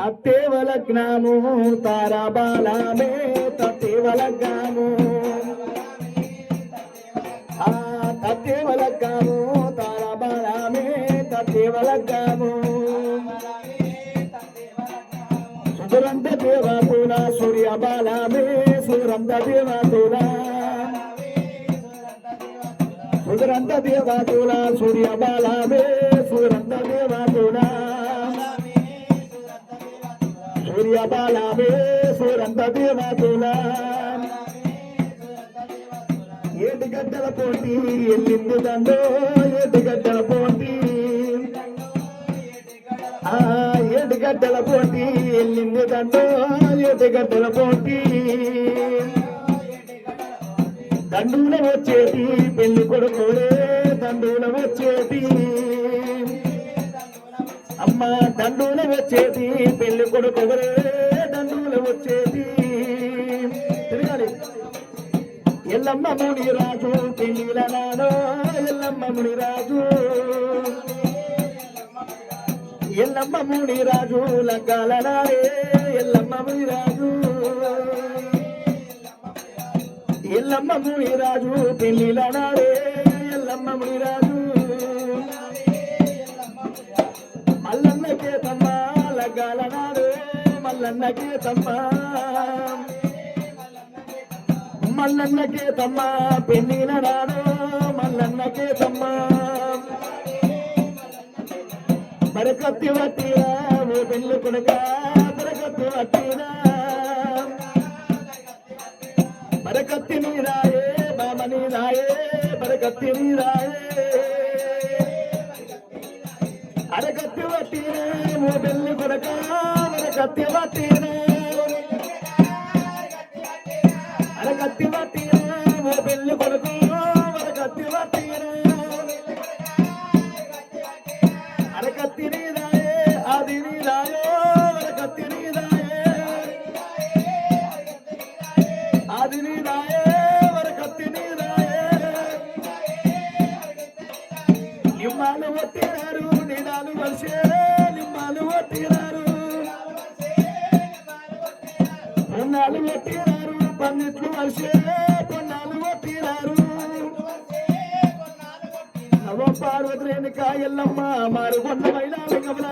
తత్తేవ లగ్నము తారాబాలమే తత్తేవ లగ్నము తత్తేవ లగ్నము తారాబాలమే తత్తేవ లగ్నము సురంత దేవతుల సూర్య బాలమే సురంత దేవతుల సురంత దేవతుల సూర్య బాలమే సురంత దేవతుల సూర్య బాలమే సురంత దేవతుల ఏడు గడ్డల పోటీ ఎల్లింది దండో ఏడు గడ్డల పోటీ ఏడు గడ్డల పోటీ ఎల్లింది దండో ఏడు గడ్డల పోటీ దండూల వచ్చేటి పెళ్లి కొడుకోడే దండూల వచ్చేటి అమ్మ దండూల వచ్చేటి పెళ్లి కొడుకోడే దండూల వచ్చేటి తిరగాలి ఎల్లమ్మ ముని రాజు పెళ్లిల నాడో ఎల్లమ్మ ముని రాజు ఎల్లమ్మ ముని రాజు లగ్గాల నాడే ఎల్లమ్మ ముని రాజు ఎల్లమ్మ ముని రాజు పెళ్లిల నాడే ఎల్లమ్మ ముని రాజు మల్లన్నకే తమ్మ లగ్గాల నాడు మల్లన్నకే తమ్మ మల్లన్నకే తమ్మ పెళ్లిల నాడు మల్లన్నకే తమ్మ బరకత్తి వట్టిరా ఓ పెళ్లి కొడుక బరకత్తి వట్టిరా బరకత్తి నీరాయే బామ నీరాయే బరకత్తి నీరాయే అరకత్తి వట్టిరా ఓ పెళ్లి కొడుక బరకత్తి వట్టిరా అరకత్తి వట్టిరా ఓ పెళ్లి కొడుక బరకత్తి వట్టిరా అరకత్తి నీరాయే ఆది నీరాయో అరకత్తి నీరాయే ఆది నీరాయే అరకత్తి నీరాయే నిమ్మాలు వట్టినారు నిడాలు వర్షే నిమ్మాలు వట్టినారు పొన్నాలు వట్టినారు పన్నిట్లు వర్షే పొన్నాలు వట్టినారు నవ పార్వతి రేణుక ఎల్లమ్మ మారుకొండ మైలాలింగముల